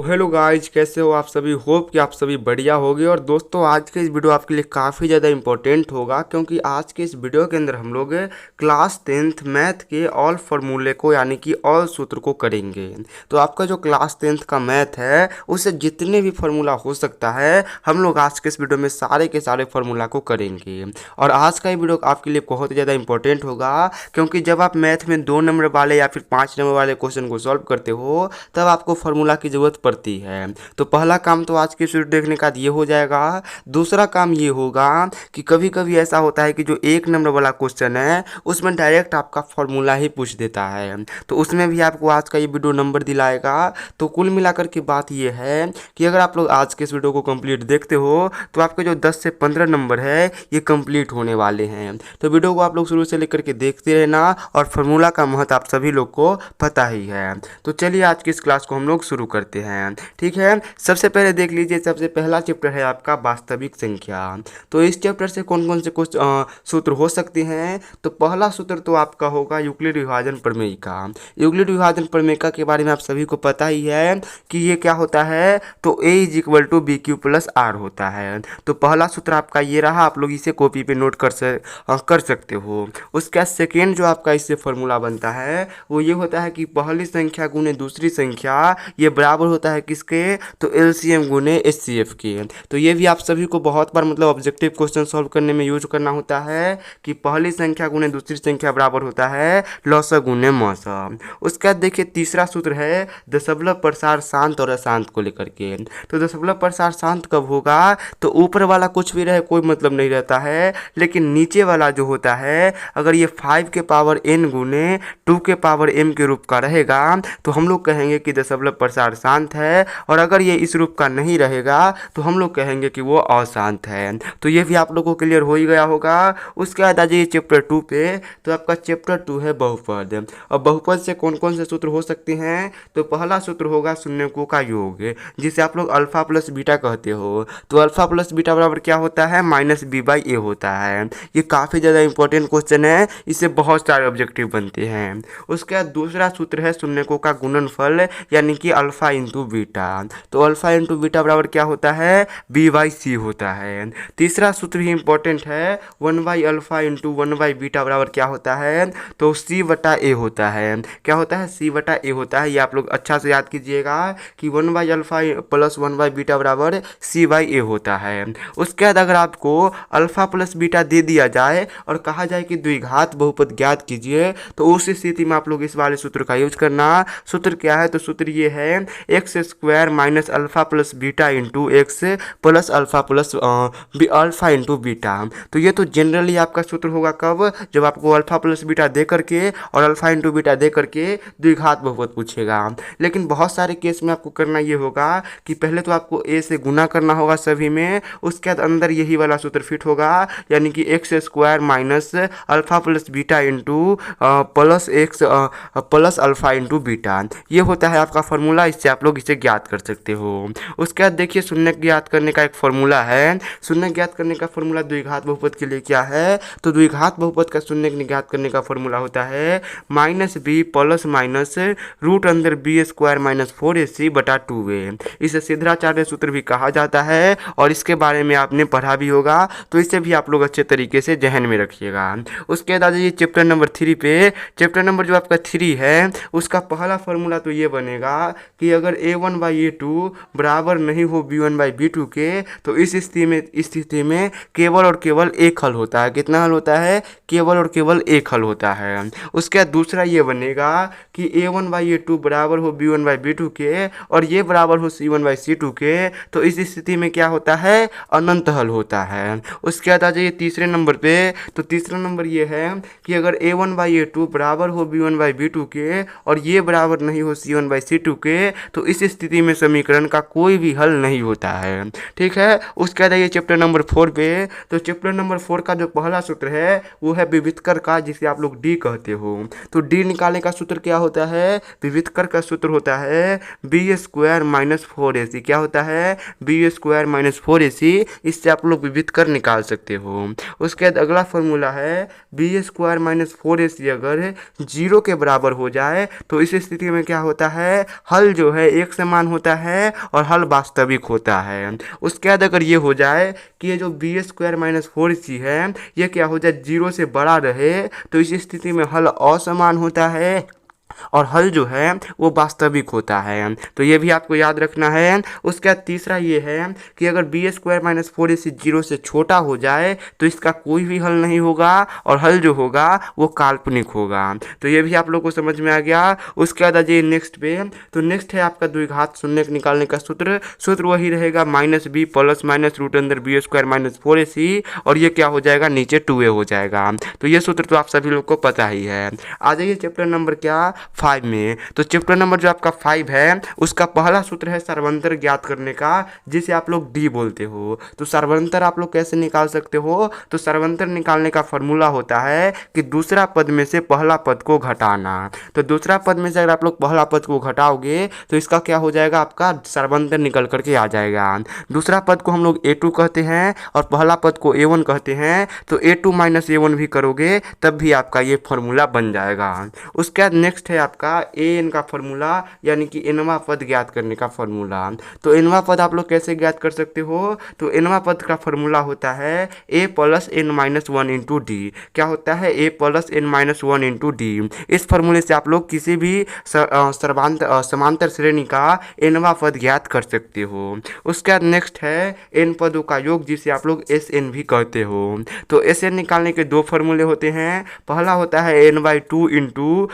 तो hello guys, कैसे हो आप सभी। होप कि आप सभी बढ़िया होगे। और दोस्तों, आज के इस वीडियो आपके लिए काफ़ी ज़्यादा इंपॉर्टेंट होगा, क्योंकि आज के इस वीडियो के अंदर हम लोग क्लास 10th मैथ के ऑल फार्मूले को यानी कि ऑल सूत्र को करेंगे। तो आपका जो क्लास 10th का मैथ है उससे जितने भी फार्मूला हो सकता है हम लोग आज के इस वीडियो में सारे के सारे फार्मूला को करेंगे। और आज का ये वीडियो आपके लिए बहुत ज़्यादा इंपॉर्टेंट होगा, क्योंकि जब आप मैथ में 2 नंबर वाले या फिर 5 नंबर वाले क्वेश्चन को सॉल्व करते हो तब आपको फार्मूला की ज़रूरत पड़ती है। तो पहला काम तो आज के वीडियो देखने का ये हो जाएगा। दूसरा काम ये होगा कि कभी कभी ऐसा होता है कि जो 1 नंबर वाला क्वेश्चन है उसमें डायरेक्ट आपका फार्मूला ही पूछ देता है, तो उसमें भी आपको आज का ये वीडियो नंबर दिलाएगा। तो कुल मिलाकर के बात ये है कि अगर आप लोग आज के इस वीडियो को कंप्लीट देखते हो तो आपके जो 10 से 15 नंबर है ये कंप्लीट होने वाले हैं। तो वीडियो को आप लोग शुरू से लेकर के देखते रहना, और फार्मूला का महत्व आप सभी लोग को पता ही है। तो चलिए आज की इस क्लास को हम लोग शुरू करते हैं, ठीक है। सबसे पहले देख लीजिए, सबसे पहला चैप्टर है आपका वास्तविक संख्या। तो इस चैप्टर से कौन कौन से कुछ सूत्र हो सकते हैं। तो पहला सूत्र तो आपका होगा यूक्लिड विभाजन प्रमेय का। यूक्लिड विभाजन प्रमेय का के बारे में आप सभी को पता ही है कि ये क्या होता है। तो a is equal to B Q plus R होता है। तो पहला सूत्र आपका ये रहा, आप लोग इसे कॉपी पे नोट कर सकते हो। उसका सेकेंड जो आपका इससे फॉर्मूला बनता है वो ये होता है कि पहली संख्या गुने दूसरी संख्या ये बराबर होता है किसके। तो एलसीएम गुने एचसीएफ के। तो ये भी आप सभी को बहुत बार मतलब ऑब्जेक्टिव क्वेश्चन सॉल्व करने में यूज करना होता है कि पहली संख्या गुने दूसरी संख्या बराबर होता है लॉसा गुने मौसा। उसके बाद देखिए तीसरा सूत्र है दशमलव प्रसार शांत और अशांत को लेकर के। तो दशमलव प्रसार शांत कब होगा। तो ऊपर वाला कुछ भी रहे कोई मतलब नहीं रहता है, लेकिन नीचे वाला जो होता है अगर ये 5 के पावर n गुने 2 के पावर m के रूप का रहेगा तो हम लोग कहेंगे कि दशमलव प्रसार शांत है। और अगर ये इस रूप का नहीं रहेगा तो हम लोग कहेंगे कि वो अशांत है। तो ये भी आप लोगों को क्लियर हो ही गया होगा। उसके बाद आ जाइए चैप्टर 2 पे। तो आपका चैप्टर 2 है बहुपद। और बहुपद से कौन कौन से सूत्र हो सकते हैं। तो पहला सूत्र होगा शून्यकों का योग, जिसे आप लोग अल्फा प्लस बीटा कहते हो। तो अल्फा प्लस बीटा बराबर क्या होता है माइनस बी बाई ए होता है। ये काफ़ी ज़्यादा इंपॉर्टेंट क्वेश्चन है, इससे बहुत सारे ऑब्जेक्टिव बनते हैं। उसके बाद दूसरा सूत्र है शून्यकों का गुणनफल, यानी कि अल्फा इंटू बीटा। तो अल्फा इंटू बीटा बराबर क्या होता है बी बाई सी होता है। तीसरा सूत्र भी इंपॉर्टेंट है 1 by alpha into 1 by beta बराबर क्या होता है। तो सी बटा ए होता है। क्या होता है सी बटा ए होता है। ये आप लोग अच्छा से याद कीजिएगा कि 1 by alpha plus 1 by beta बराबर सी बाई ए होता है। उसके बाद अगर आपको अल्फा प्लस बीटा दे दिया जाए और कहा जाए कि द्विघात बहुपद ज्ञात कीजिए, तो उस स्थिति में आप लोग इस वाले सूत्र का यूज करना। सूत्र क्या है। तो सूत्र ये है x square minus alpha plus beta into x plus alpha plus alpha into beta. तो ये तो जनरली आपका सूत्र होगा कब, जब आपको अल्फा प्लस बीटा दे करके और अल्फा इंटू बीटा दे करके द्विघात बहुपद पूछेगा। लेकिन बहुत सारे केस में आपको करना ये होगा कि पहले तो आपको ए से गुना करना होगा सभी में, उसके बाद अंदर यही वाला सूत्र फिट होगा, यानी कि x square minus alpha plus beta into plus x plus alpha into beta. ये होता है आपका फार्मूला, इससे आप लोग इसे ज्ञात कर सकते हो। उसके बाद देखिए शून्य ज्ञात करने का एक फार्मूला है। शून्य ज्ञात करने का फार्मूला द्विघात बहुपद के लिए क्या है। तो द्विघात बहुपद का शून्य ज्ञात करने का फार्मूला होता है minus B plus minus root अंदर बी स्क्वायर माइनस 4ac बटा 2a। इसे सिद्धाचार्य सूत्र भी कहा जाता है और इसके बारे में आपने पढ़ा भी होगा, तो इसे भी आप लोग अच्छे तरीके से जहन में रखिएगा। उसके बाद ये चैप्टर नंबर 3 पे। चैप्टर नंबर जो आपका 3 है उसका पहला फार्मूला तो ये बनेगा कि अगर a1 बाई a2 बराबर नहीं हो b1 बाई b2 के, तो इस स्थिति में केवल और केवल एक हल होता है। कितना हल होता है। केवल और केवल एक हल होता है। उसके बाद दूसरा ये बनेगा कि a1 बाई a2 बराबर हो b1 बाई b2 के और ये बराबर हो c1 बाई c2 के, तो इस स्थिति में क्या होता है अनंत हल होता है। उसके बाद आ जाइए तीसरे नंबर पे। तो तीसरा नंबर ये है कि अगर a1 बाई a2 बराबर हो b1 बाई b2 के और ये बराबर नहीं हो c1 बाई c2 के, तो इस स्थिति में समीकरण का कोई भी हल नहीं होता है, ठीक है। उसके बाद आइए चैप्टर नंबर 4 पे। तो चैप्टर नंबर 4 का जो पहला सूत्र है वो है विवितकर का, जिसे आप लोग डी कहते हो। तो डी निकालने का सूत्र क्या होता है। विवितकर का सूत्र होता है बी स्क्वायर माइनस 4ac। क्या होता है बी स्क्वायर माइनस 4ac। इससे आप लोग विवितकर निकाल सकते हो। उसके बाद अगला फॉर्मूला है बी स्क्वायर माइनस 4ac अगर 0 के बराबर हो जाए, तो इस स्थिति में क्या होता है हल जो है एक समान होता है और हल वास्तविक होता है। उसके बाद अगर ये हो जाए कि ये जो बी स्क्वायर माइनस 4ac है ये क्या हो जाए 0 से बड़ा रहे, तो इस स्थिति में हल असमान होता है और हल जो है वो वास्तविक होता है। तो ये भी आपको याद रखना है। उसके बाद तीसरा ये है कि अगर बी स्क्वायर माइनस 4ac 0 से छोटा हो जाए तो इसका कोई भी हल नहीं होगा और हल जो होगा वो काल्पनिक होगा। तो ये भी आप लोग को समझ में आ गया। उसके बाद आ जाइए नेक्स्ट पे। तो नेक्स्ट है आपका द्विघात शून्य निकालने का सूत्र वही रहेगा -b प्लस माइनस रूट अंदर बी स्क्वायर माइनस 4ac और ये क्या हो जाएगा नीचे 2a हो जाएगा। तो ये सूत्र तो आप सभी लोग को पता ही है। आ जाइए चैप्टर नंबर क्या 5 में। तो चैप्टर नंबर जो आपका 5 है उसका पहला सूत्र है सर्वंतर ज्ञात करने का, जिसे आप लोग डी बोलते हो। तो सर्वंतर आप लोग कैसे निकाल सकते हो? तो सर्वंतर निकालने का फॉर्मूला होता है कि दूसरा पद में से पहला पद को घटाना। तो दूसरा पद में से अगर आप लोग पहला पद को घटाओगे तो इसका क्या हो जाएगा आपका सर्वंतर निकल करके आ जाएगा। दूसरा पद को हम लोग a2 कहते हैं और पहला पद को a1 कहते हैं। तो a2 माइनस a1 भी करोगे तब भी आपका ये फॉर्मूला बन जाएगा। उसके बाद नेक्स्ट है आपका an का फॉर्मूला यानी कि nवां पद ज्ञात करने का फॉर्मूला। तो nवां पद आप लोग कैसे ज्ञात कर सकते हो? तो nवां पद का फॉर्मूला होता है a plus n minus 1 into D. क्या होता है? a plus n minus 1 into D. इस फॉर्मूले से आप लोग किसी भी समांतर श्रेणी का nवां पद ज्ञात कर सकते हो। उसके बाद नेक्स्ट है n पदों का योग, जिसे आप लोग Sn भी कहते हो। तो Sn निकालने के दो फॉर्मूले होते हैं। पहला होता है n/2 into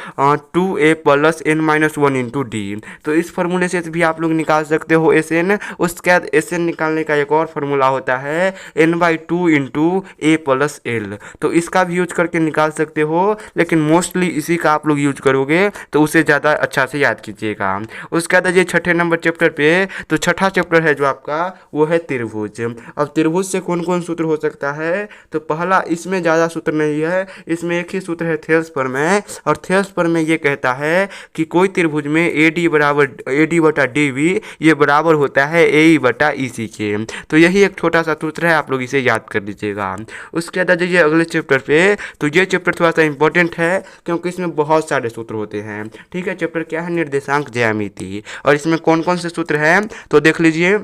2a plus n minus 1 into D. तो इस फॉर्मूले से भी आप लोग निकाल सकते हो Sn। उसके बाद Sn निकालने का एक और फॉर्मूला होता है n/2 into a plus l। तो इसका भी यूज करके निकाल सकते हो, लेकिन मोस्टली इसी का आप लोग यूज करोगे तो उसे ज़्यादा अच्छा से याद कीजिएगा। उसके बाद ये छठे नंबर चैप्टर पे, तो छठा चैप्टर है जो आपका वो है त्रिभुज। अब त्रिभुज से कौन कौन सूत्र हो सकता है? तो पहला, इसमें ज़्यादा सूत्र नहीं है, इसमें एक ही सूत्र है थेल्स प्रमेय। और थेल्स प्रमेय ये कहता है कि कोई त्रिभुज में AD बटा DB ये बराबर होता है AE बटा EC के। तो यही एक छोटा सा सूत्र है, आप लोग इसे याद कर लीजिएगा। उसके बाद जाइए अगले चैप्टर पे। तो ये चैप्टर थोड़ा सा इंपॉर्टेंट है क्योंकि इसमें बहुत सारे सूत्र होते हैं। ठीक है, चैप्टर क्या है? निर्देशांक ज्यामिति। और इसमें कौन कौन से सूत्र हैं तो देख लीजिए।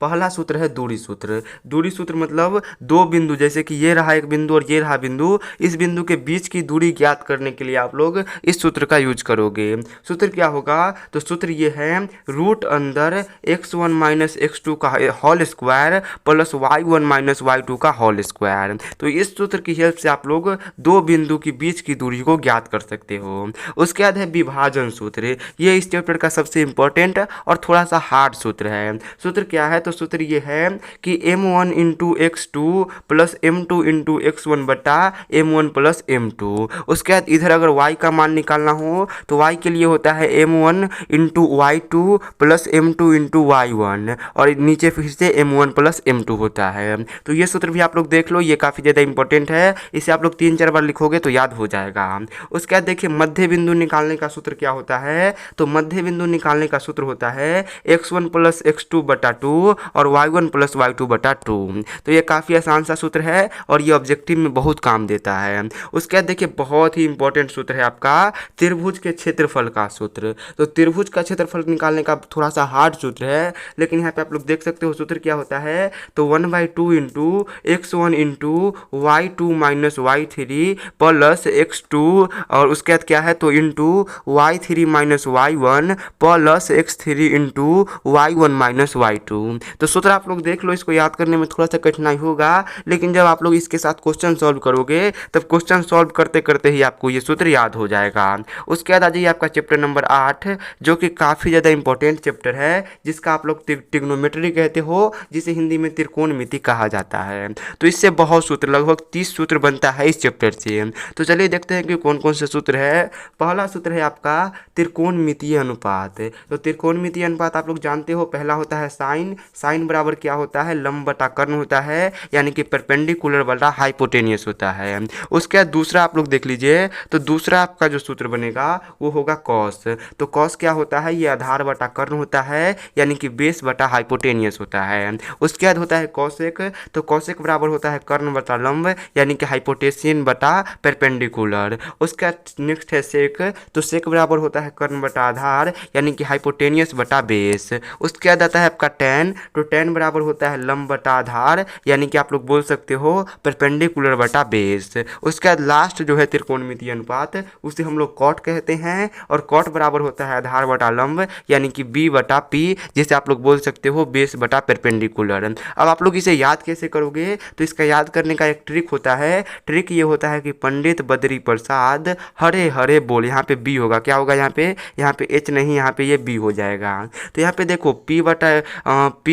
पहला सूत्र है दूरी सूत्र। दूरी सूत्र मतलब दो बिंदु, जैसे कि ये रहा एक बिंदु और ये रहा बिंदु, इस बिंदु के बीच की दूरी ज्ञात करने के लिए आप लोग इस सूत्र का यूज करोगे। सूत्र क्या होगा? तो सूत्र ये है रूट अंदर x1 माइनस x2 का whole square plus y1 minus y2 का होल स्क्वायर। तो इस सूत्र की हेल्प से आप लोग दो बिंदु के बीच की दूरी को ज्ञात कर सकते हो। उसके बाद है विभाजन सूत्र। ये इस चैप्टर का सबसे इंपॉर्टेंट और थोड़ा सा हार्ड सूत्र है। सूत्र क्या है? तो सूत्र ये है कि m1 into x2 plus m2 into x1 बटा m1 प्लस m2। उसके बाद इधर अगर y का मान निकालना हो तो y के लिए होता है m1 into y2 plus m2 into y1 और नीचे फिर से m1 प्लस m2 होता है। तो ये सूत्र भी आप लोग देख लो, ये काफ़ी ज़्यादा इंपॉर्टेंट है। इसे आप लोग 3-4 बार लिखोगे तो याद हो जाएगा। उसके बाद देखिए मध्य बिंदु निकालने का सूत्र क्या होता है? तो मध्य बिंदु निकालने का सूत्र होता है x1 प्लस x2 बटा 2 और y1 प्लस y2 बटा 2। तो ये काफ़ी आसान सा सूत्र है और ये ऑब्जेक्टिव में बहुत काम देता है। उसके बाद देखिए बहुत ही इंपॉर्टेंट सूत्र है आपका त्रिभुज के क्षेत्रफल का सूत्र। तो त्रिभुज का क्षेत्रफल निकालने का थोड़ा सा हार्ड सूत्र है, लेकिन यहाँ पे आप लोग देख सकते हो सूत्र क्या होता है। तो 1/2 into x1 into y2 minus y3 plus x2 और उसके बाद क्या है तो into y3 minus y1 plus x3 into y1 minus y2। तो सूत्र आप लोग देख लो, इसको याद करने में थोड़ा सा कठिनाई होगा, लेकिन जब आप लोग इसके साथ क्वेश्चन सॉल्व करोगे तब क्वेश्चन सॉल्व करते करते ही आपको ये सूत्र याद हो जाएगा। उसके बाद आ जाइए आपका चैप्टर नंबर 8, जो कि काफ़ी ज़्यादा इंपॉर्टेंट चैप्टर है, जिसका आप लोग ट्रिग्नोमेट्री कहते हो, जिसे हिंदी में त्रिकोणमिति कहा जाता है। तो इससे बहुत सूत्र, लगभग 30 सूत्र बनता है इस चैप्टर से। तो चलिए देखते हैं कि कौन कौन से सूत्र है। पहला सूत्र है आपका त्रिकोणमितीय अनुपात। तो त्रिकोणमितीय अनुपात आप लोग जानते हो, पहला होता है साइन, साइन बराबर क्या होता है, लंब बटा कर्ण होता है, यानी कि परपेंडिकुलर बटा हाइपोटेनियस होता है। उसके बाद दूसरा आप लोग देख लीजिए, तो दूसरा आपका जो सूत्र बनेगा वो होगा कॉस। तो कॉस क्या होता है, ये आधार बटा कर्ण होता है, यानी कि बेस बटा हाइपोटेनियस होता है। उसके बाद होता है कॉसेक, तो कॉसेक बराबर होता है कर्ण बटा लंब, यानी कि हाइपोटेशियन बटा परपेंडिकुलर। उसके बाद नेक्स्ट है सेक, तो सेक बराबर होता है कर्ण बटा आधार, यानी कि हाइपोटेनियस बटा बेस। उसके बाद आता है आपका टेन, तो टेन बराबर होता है लंब बटा आधार, यानी कि आप लोग बोल सकते हो परपेंडिकुलर बटा बेस। उसके बाद लास्ट जो है त्रिकोणमितीय अनुपात, उसे हम लोग कॉट कहते हैं, और कॉट बराबर होता है आधार बटा लंब, यानी कि बी बटा पी, जिसे आप लोग बोल सकते हो बेस बटा परपेंडिकुलर। अब आप लोग इसे याद कैसे करोगे, तो इसका याद करने का एक ट्रिक होता है। ट्रिक ये होता है कि पंडित बद्री प्रसाद हरे हरे बोल, यहाँ पे बी होगा, क्या होगा यहाँ पे एच नहीं, यहाँ पे ये बी हो जाएगा। तो यहाँ पे देखो पी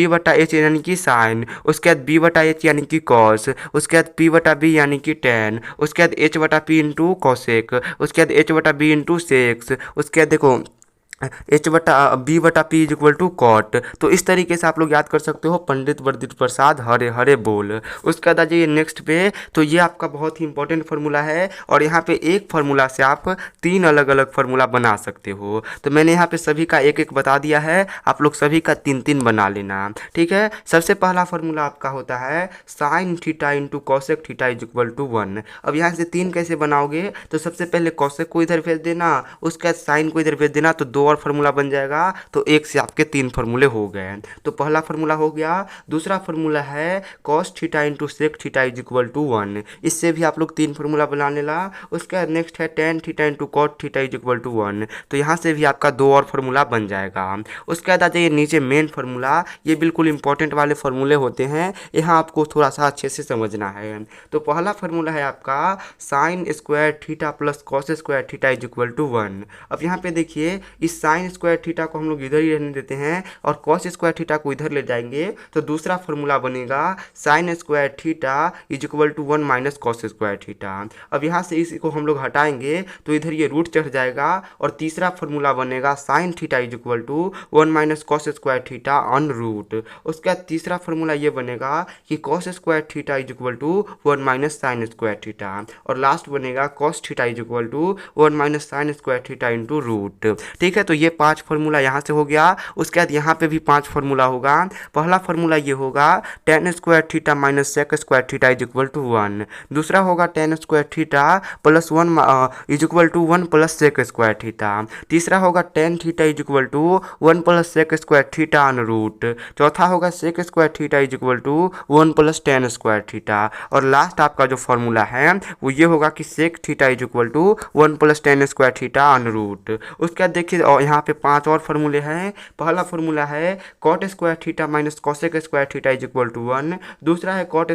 बटा एच यानी कि साइन, उसके बाद बी बटा एच यानी कि कॉस, उसके बाद पी बटा बी यानी कि टेन, उसके बाद एच बटा पी इंटू कॉसेक, उसके बाद एच बटा बी इंटू सेक्स, उसके बाद देखो एच बटा बी बटा P is equal to cot. तो इस तरीके से आप लोग याद कर सकते हो पंडित बद्री प्रसाद हरे हरे बोल। उसके बाद आ जाइए नेक्स्ट पे, तो ये आपका बहुत ही इंपॉर्टेंट फार्मूला है, और यहाँ पे एक फार्मूला से आप 3 अलग अलग फार्मूला बना सकते हो। तो मैंने यहाँ पे सभी का एक एक बता दिया है, आप लोग सभी का 3 बना लेना, ठीक है। सबसे पहला फार्मूला आपका होता है sine theta into cosec theta is equal to 1। अब यहाँ से 3 कैसे बनाओगे, तो सबसे पहले कॉसेक को इधर भेज देना, उसके बाद साइन को इधर भेज देना, तो 2 और फार्मूला बन जाएगा, तो एक से आपके 3 फार्मूले हो गए। तो पहला फार्मूला हो गया। दूसरा फार्मूला है cos theta into sec theta is equal to 1, इससे भी आप लोग 3 फार्मूला बना लेना। उसके बाद नेक्स्ट है tan theta into cot theta is equal to 1, तो यहाँ से भी आपका 2 और फार्मूला बन जाएगा। उसके बाद आ जाइए नीचे मेन फार्मूला, ये बिल्कुल इंपॉर्टेंट वाले फार्मूले होते हैं, यहाँ आपको थोड़ा सा अच्छे से समझना है। तो पहला फार्मूला है आपका sine square theta plus cos square theta is equal to 1। अब यहाँ पे देखिए, इस साइन स्क्वायर थीटा को हम लोग इधर ही रहने देते हैं, और कॉस स्क्वायर थीटा को इधर ले जाएंगे, तो दूसरा फार्मूला बनेगा sine square theta is equal to 1 minus cos square theta. अब यहाँ से इसी को हम लोग हटाएंगे, तो इधर ये रूट चढ़ जाएगा, और तीसरा फार्मूला बनेगा sine theta is equal to 1 minus cos square theta on root. उसके बाद तीसरा फार्मूला ये बनेगा कि cos square theta is equal to 1 minus sine square theta, और लास्ट बनेगा cos theta is equal to 1 minus sine square theta into root. ठीक है, तो ये 5 फार्मूला यहाँ से हो गया। उसके बाद यहाँ पे भी 5 फार्मूला होगा। पहला फार्मूला ये होगा tan square theta minus sec square theta is equal to 1। दूसरा होगा tan square theta plus 1 is equal to 1 plus sec square theta. तीसरा होगा tan theta is equal to 1 plus sec square theta on root. चौथा होगा sec square theta is equal to 1 plus tan square theta. और last आपका जो formula है वो ये होगा कि sec theta is equal to 1 plus tan square theta on root. उसके बाद देखिए यहाँ पे 5 और फार्मूले हैं। पहला फार्मूला है cot square theta minus cosec square theta is equal to 1। दूसरा है cot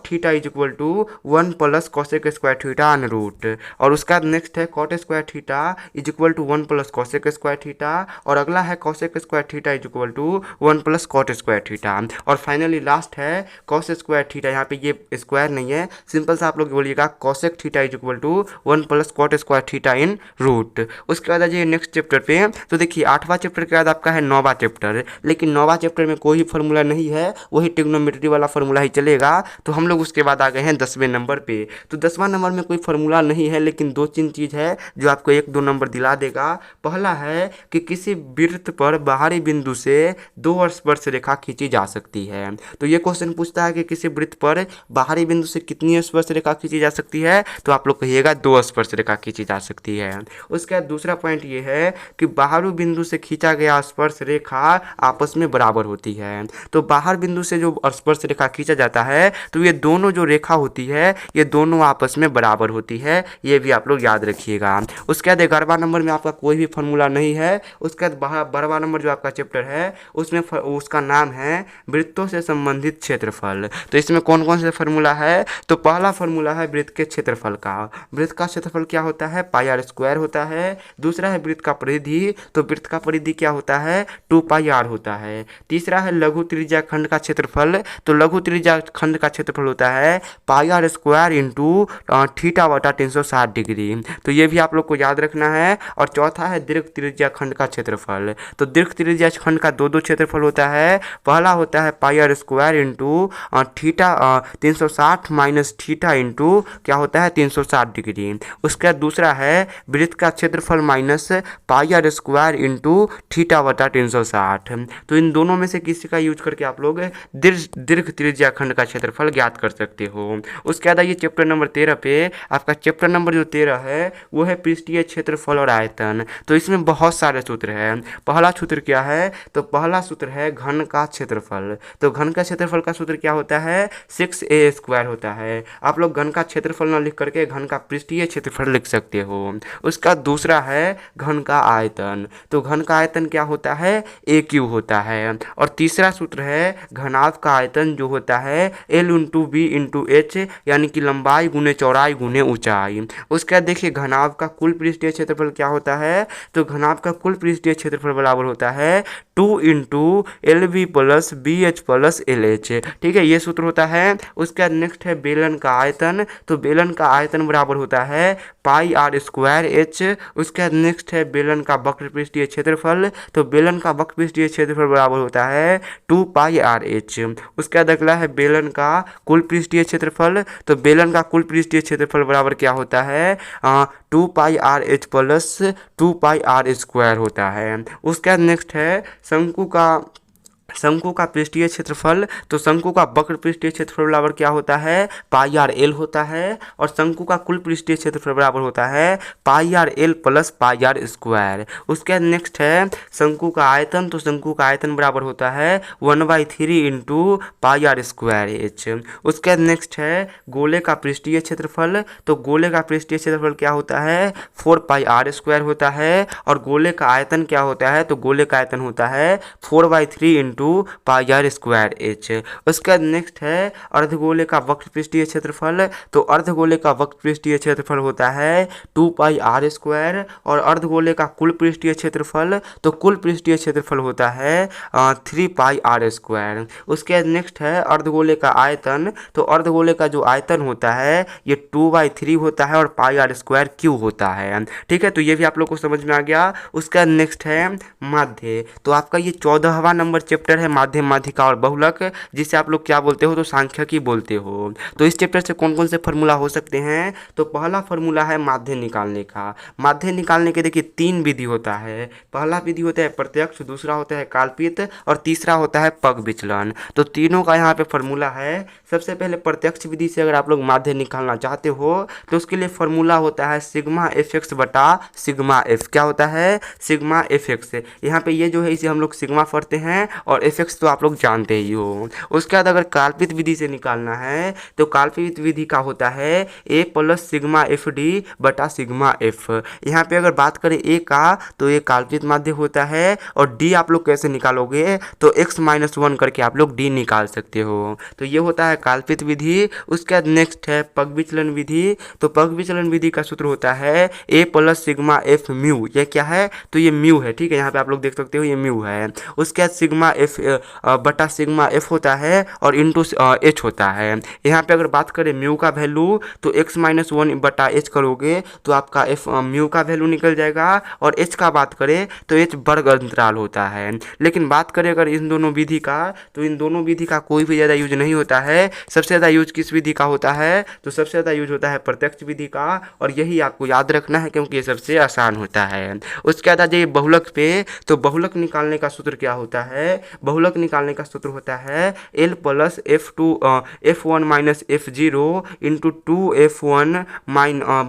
theta is equal to 1 plus cosec square theta on root. और उसका नेक्स्ट है cot square theta is equal to 1 plus cosec square theta. और अगला है cosec square theta is equal to 1 plus cot square theta. और finally last है cos square theta, यहाँ पे ये स्क्वायर नहीं है, सिंपल सा आप लोग बोलिएगा cosec theta is equal to 1 plus cot square theta in root. उसके बाद आ जाइए नेक्स्ट चैप्टर पे। तो देखिए 8वां चैप्टर के बाद आपका है 9वां चैप्टर, लेकिन 9वां चैप्टर में कोई फार्मूला नहीं है, वही ट्रिग्नोमेट्री वाला फार्मूला ही चलेगा। तो हम लोग उसके बाद आ गए हैं 10वें नंबर पे। तो 10वां नंबर में कोई फार्मूला नहीं है, लेकिन 2-3 चीज़ है जो आपको 1-2 नंबर दिला देगा। पहला है कि किसी वृत्त पर बाहरी बिंदु से 2 स्पर्श रेखा खींची जा सकती है। तो ये क्वेश्चन पूछता है कि किसी वृत्त पर बाहरी बिंदु से कितनी स्पर्श रेखा खींची जा सकती है, तो आप लोग कहिएगा 2 स्पर्श रेखा खींची जा सकती है। उसके बाद दूसरा पॉइंट ये है कि बाहरी बिंदु से खींचा गया स्पर्श रेखा आपस में बराबर होती है। तो बाहर बिंदु से जो स्पर्श रेखा खींचा जाता है, तो ये दोनों जो रेखा होती है ये दोनों आपस में बराबर होती है, ये भी आप लोग याद रखिएगा। उसके बाद 11वां नंबर में आपका कोई भी फार्मूला नहीं है। उसके बाद 12वां नंबर जो आपका चैप्टर है उसमें उसका नाम है वृत्तों से संबंधित क्षेत्रफल। तो इसमें कौन कौन से फार्मूला है, तो पहला फार्मूला है वृत्त के क्षेत्रफल का। वृत्त का क्षेत्रफल क्या होता है, पाई आर स्क्वायर होता है। दूसरा है वृत्त का परिधि, तो वृत्त का परिधि क्या होता है 2πr होता है। तीसरा है लघु त्रिज्या खंड का क्षेत्रफल, तो लघु त्रिज्या खंड का क्षेत्रफल होता है πr² इंटू थीटा बटा 360 डिग्री, तो ये भी आप लोग को याद रखना है। और चौथा है दीर्घ त्रिज्या खंड का क्षेत्रफल, तो दीर्घ त्रिज्या खंड का दो क्षेत्रफल होता है। पहला होता है πr² into theta 360 minus theta into क्या होता है 360 डिग्री। उसका दूसरा है वृत्त का क्षेत्रफल माइनस πr² इंटू थीटा बटा 360, तो इन दोनों में से किसी का यूज करके आप लोग दीर्घ त्रिज्या खंड का क्षेत्रफल ज्ञात कर सकते हो। उसके बाद ये चैप्टर नंबर 13 पे आपका चैप्टर नंबर जो 13 है वो है पृष्ठीय क्षेत्रफल और आयतन। तो इसमें बहुत सारे सूत्र हैं। पहला सूत्र क्या है, तो पहला सूत्र है घन का क्षेत्रफल, तो घन का क्षेत्रफल का सूत्र क्या होता है 6a² होता है। आप लोग घन का क्षेत्रफल ना लिख करके घन का पृष्ठीय क्षेत्रफल लिख सकते हो। उसका दूसरा है घन का आयतन, तो घन का आयतन क्या होता है AQ होता है। और तीसरा सूत्र है घनाभ का आयतन जो होता है L into B into H, यानी कि लंबाई गुने चौड़ाई गुने ऊंचाई। उसके बाद देखिए घनाभ का कुल पृष्ठीय क्षेत्रफल क्या होता है, तो घनाभ का कुल पृष्ठीय क्षेत्रफल बराबर होता है 2 into LB plus BH plus LH, ठीक है, ये सूत्र होता है। उसके बाद नेक्स्ट है बेलन का आयतन, तो बेलन का आयतन बराबर होता है πr²h। उसके बाद नेक्स्ट है बेलन का वक्र पृष्ठीय क्षेत्रफल, तो बेलन का वक्र पृष्ठीय क्षेत्रफल बराबर होता है 2πrh। उसके बाद अगला है बेलन का कुल पृष्ठीय क्षेत्रफल, तो बेलन का कुल पृष्ठीय क्षेत्रफल बराबर क्या होता है 2πrh प्लस 2πr² होता है। उसके बाद नेक्स्ट है शंकु का पृष्ठीय क्षेत्रफल, तो शंकु का वक्र पृष्ठीय क्षेत्रफल बराबर क्या होता है πrl होता है। और शंकु का कुल पृष्ठीय क्षेत्रफल बराबर होता है πrl प्लस πr²। उसके बाद नेक्स्ट है शंकु का आयतन, तो शंकु का आयतन बराबर होता है 1/3 इंटू πr²h। उसके बाद नेक्स्ट है गोले का पृष्ठीय क्षेत्रफल, तो गोले का पृष्ठीय क्षेत्रफल क्या होता है 4πr² होता है। और गोले का आयतन क्या होता है, तो गोले का आयतन होता है 4/3 इंटू πr²h। उसके बाद नेक्स्ट है अर्धगोले का वक्र पृष्ठीय क्षेत्रफल, तो अर्धगोले का वक्र पृष्ठीय क्षेत्रफल होता है 2πr²। और अर्धगोले का कुल पृष्ठीय क्षेत्रफल, तो कुल पृष्ठीय क्षेत्रफल होता है 3πr²। उसके बाद नेक्स्ट है अर्धगोले का आयतन, तो अर्धगोले का जो आयतन होता है ये 2/3 होता है और πr² होता है, ठीक है, तो ये भी आप लोग को समझ में आ गया। उसका नेक्स्ट है माध्य, तो आपका ये 14वां नंबर चैप्टर है माध्य, माध्यिका और बहुलक, जिसे आप लोग क्या बोलते हो, तो सांख्यिकी बोलते हो। तो इस चैप्टर से कौन कौन से फार्मूला हो सकते हैं, तो पहला फार्मूला है माध्य निकालने का। माध्य निकालने के देखिए 3 विधि होता है। पहला विधि होता है प्रत्यक्ष, दूसरा होता है काल्पित और तीसरा होता है पग विचलन। तो तीनों का यहाँ पे फार्मूला है। सबसे पहले प्रत्यक्ष विधि से अगर आप लोग माध्य निकालना चाहते हो तो उसके लिए फार्मूला होता है सिग्मा fx बटा सिग्मा f। क्या होता है सिग्मा fx, यहाँ पे ये जो है इसे हम लोग सिग्मा पढ़ते हैं और fx तो आप लोग जानते ही हो। उसके बाद अगर काल्पित विधि से निकालना है तो काल्पित विधि का होता है a प्लस सिग्मा fd बटा सिग्मा f। यहाँ पे अगर बात करें a का तो ये काल्पित माध्य होता है और d आप लोग कैसे निकालोगे, तो x-1 करके आप लोग d निकाल सकते हो। तो ये होता है काल्पित विधि। उसके बाद नेक्स्ट है पग विचलन विधि, तो पग विचलन विधि का सूत्र होता है a plus sigma f mu. ये क्या है, तो ये म्यू है, ठीक है, यहाँ पे आप लोग देख सकते हो ये म्यू है। उसके बाद सिग्मा f बटा सिग्मा f होता है और इंटू h होता है। यहाँ पे अगर बात करें म्यू का वैल्यू तो x-1 बटा h करोगे तो आपका f म्यू का वैल्यू निकल जाएगा। और h का बात करें तो h वर्ग अंतराल होता है। लेकिन बात करें अगर इन दोनों विधि का, तो इन दोनों विधि का कोई भी ज़्यादा यूज नहीं होता है। सबसे ज़्यादा यूज किस विधि का होता है, तो सबसे ज़्यादा यूज होता है प्रत्यक्ष विधि का, और यही आपको याद रखना है क्योंकि ये सबसे आसान होता है। उसके बाद आ जाइए बहुलक पे, तो बहुलक निकालने का सूत्र क्या होता है, बहुलक निकालने का सूत्र होता है L plus f1 minus f0 into 2f1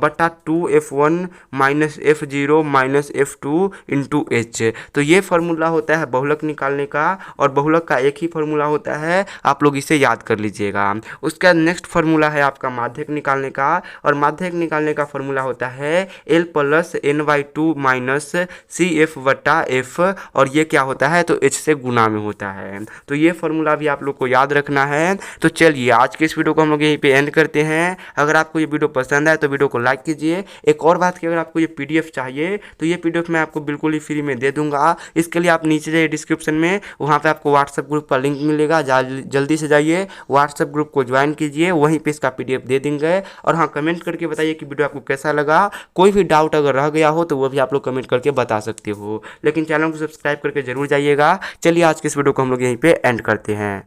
बटा 2f1 minus f0 minus f2 into h। तो ये फार्मूला होता है बहुलक निकालने का, और बहुलक का एक ही फार्मूला होता है, आप लोग इसे याद कर लीजिएगा। उसका नेक्स्ट फार्मूला है आपका माध्यक निकालने का, और माध्यक निकालने का फार्मूला होता है L plus n/2 minus CF बटा f, और ये क्या होता है, तो h से गुना में में होता है। तो ये फार्मूला भी आप लोग को याद रखना है। तो चलिए आज के इस वीडियो को हम लोग यहीं पे एंड करते हैं। अगर आपको ये वीडियो पसंद आए तो वीडियो को लाइक कीजिए। एक और बात कि अगर आपको ये पीडीएफ चाहिए तो ये पीडीएफ मैं आपको बिल्कुल ही फ्री में दे दूंगा। इसके लिए आप नीचे जाइए डिस्क्रिप्शन में, वहाँ पे आपको व्हाट्सएप ग्रुप का लिंक मिलेगा। जल्दी से जाइए व्हाट्सएप ग्रुप को ज्वाइन कीजिए, वहीं पे इसका पीडीएफ दे देंगे। और हाँ, कमेंट करके बताइए कि वीडियो आपको कैसा लगा। कोई भी डाउट अगर रह गया हो तो वो भी आप लोग कमेंट करके बता सकते हो। लेकिन चैनल को सब्सक्राइब करके जरूर जाइएगा। चलिए आज के इस वीडियो को हम लोग यहीं पे एंड करते हैं।